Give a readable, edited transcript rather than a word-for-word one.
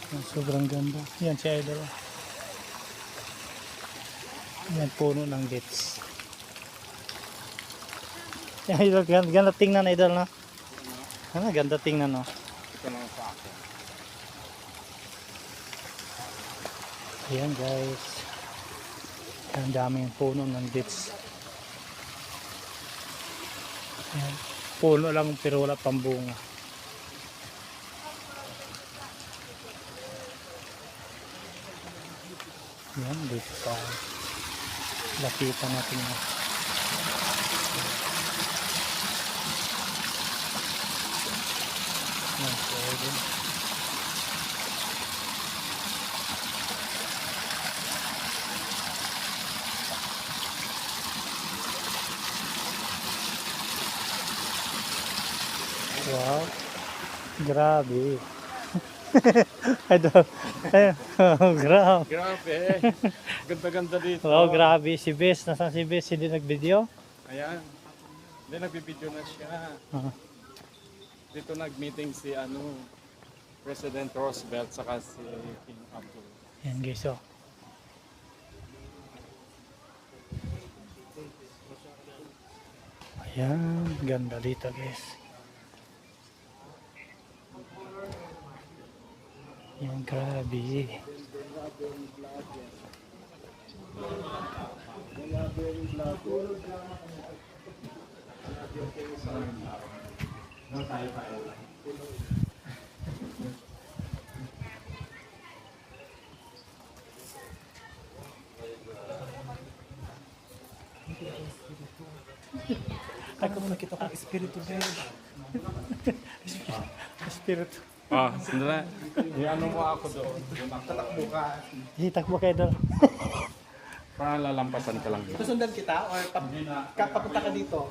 Sobrang ganda. Yan si Idol. Yan puno ng dates. Yan Idol, ganda tingnan Idol no. Ano, ganda tingnan no. Ito lang sa akin. Ayan guys. Ang daming puno ng dates. Ayan. Puno lang pero wala pang bunga. Yan, dito pa. Lapitan natin na. Yan, pwede. Wow. Grabe. Idol. Grabe. Grabe. Ganda-ganda dito. Wow, grabe. Si Bes. Nasaan si Bes? Hindi nag-video? Ayan. Hindi, nagbibideo na siya. Ah. Dito nag-meeting si President Roosevelt saka si King Abdul. Yan guys, oh. Ayan, ganda dito guys. Yan, grabe. Ay, kung nakita ko espiritu din. Espiritu. Ah, sandali. I-ano mo ako doon. Tatakbo ka. Hitak mo kayo doon. Para lalampasan ka lang dito. Susundan kita or papunta ka dito?